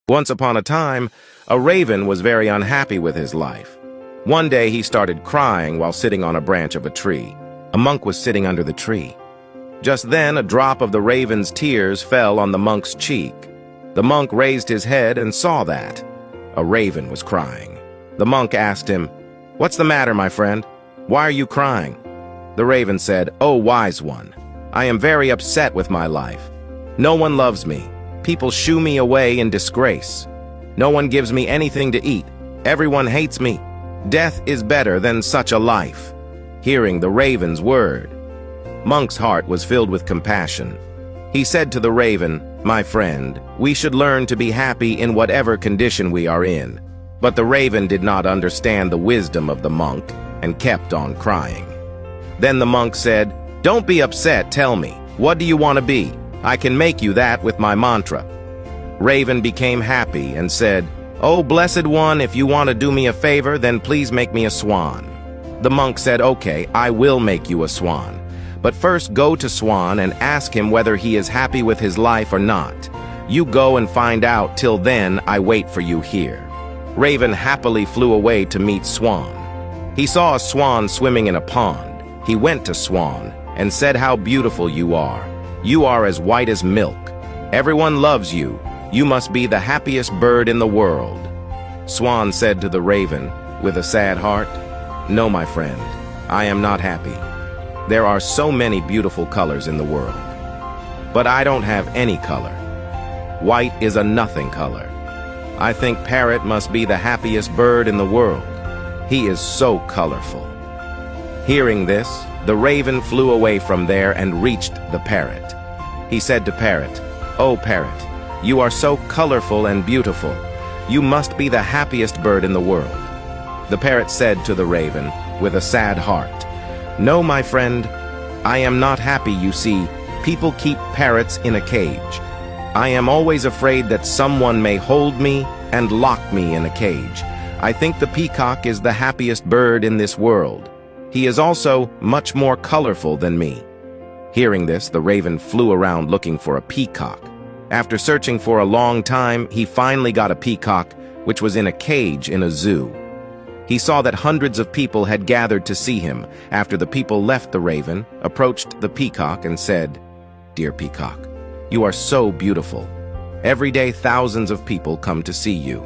Once upon a time, a raven was very unhappy with his life. One day he started crying while sitting on a branch of a tree. A monk was sitting under the tree. Just then, a drop of the raven's tears fell on the monk's cheek. The monk raised his head and saw that a raven was crying. The monk asked him, "What's the matter, my friend? Why are you crying?" The raven said, "Oh, wise one, I am very upset with my life. No one loves me. People shoo me away in disgrace. No one gives me anything to eat. Everyone hates me. Death is better than such a life." Hearing the raven's word, Monk's heart was filled with compassion. He said to the raven, "My friend, we should learn to be happy in whatever condition we are in." But the raven did not understand the wisdom of the monk and kept on crying. Then the monk said, "Don't be upset, tell me, what do you want to be? I can make you that with my mantra." Raven became happy and said, "Oh, blessed one, if you want to do me a favor, then please make me a swan." The monk said, "Okay, I will make you a swan. But first go to Swan and ask him whether he is happy with his life or not. You go and find out. Till then, I wait for you here." Raven happily flew away to meet Swan. He saw a swan swimming in a pond. He went to Swan and said, "How beautiful you are. You are as white as milk. Everyone loves you. You must be the happiest bird in the world." Swan said to the raven, with a sad heart, "No, my friend, I am not happy. There are so many beautiful colors in the world. But I don't have any color. White is a nothing color. I think Parrot must be the happiest bird in the world. He is so colorful." Hearing this, the raven flew away from there and reached the parrot. He said to Parrot, "Oh, Parrot, you are so colorful and beautiful. You must be the happiest bird in the world." The parrot said to the raven, with a sad heart, "No, my friend, I am not happy. You see, people keep parrots in a cage. I am always afraid that someone may hold me and lock me in a cage. I think the peacock is the happiest bird in this world. He is also much more colorful than me." Hearing this, the raven flew around looking for a peacock. After searching for a long time, he finally got a peacock, which was in a cage in a zoo. He saw that hundreds of people had gathered to see him. After the people left, the raven approached the peacock and said, "Dear peacock, you are so beautiful. Every day thousands of people come to see you.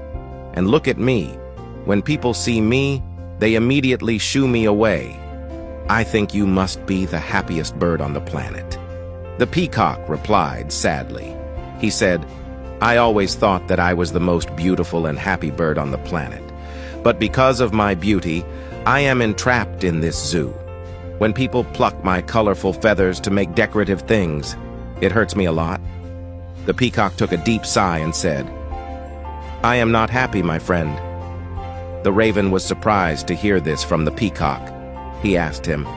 And look at me. When people see me, they immediately shoo me away. I think you must be the happiest bird on the planet." The peacock replied sadly. He said, "I always thought that I was the most beautiful and happy bird on the planet. But because of my beauty, I am entrapped in this zoo. When people pluck my colorful feathers to make decorative things, it hurts me a lot." The peacock took a deep sigh and said, "I am not happy, my friend." The raven was surprised to hear this from the peacock. He asked him,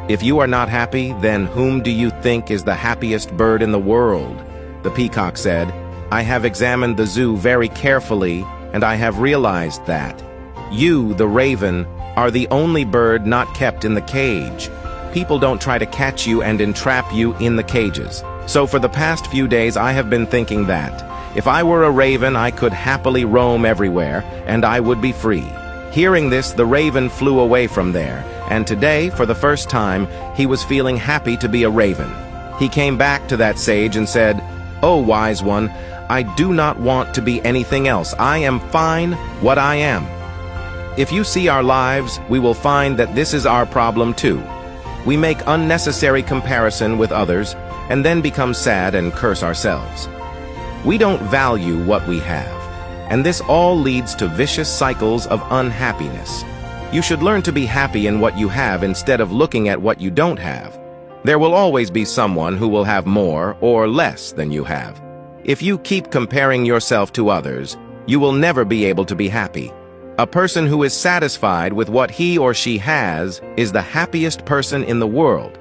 "If you are not happy, then whom do you think is the happiest bird in the world?" The peacock said, "I have examined the zoo very carefully, and I have realized that you, the raven, are the only bird not kept in the cage. People don't try to catch you and entrap you in the cages. So for the past few days I have been thinking that if I were a raven, I could happily roam everywhere, and I would be free." Hearing this, the raven flew away from there, and today, for the first time, he was feeling happy to be a raven. He came back to that sage and said, "Oh, wise one, I do not want to be anything else. I am fine what I am." If you see our lives, we will find that this is our problem too. We make unnecessary comparison with others, and then become sad and curse ourselves. We don't value what we have, and this all leads to vicious cycles of unhappiness. You should learn to be happy in what you have instead of looking at what you don't have. There will always be someone who will have more or less than you have. If you keep comparing yourself to others, you will never be able to be happy. A person who is satisfied with what he or she has is the happiest person in the world.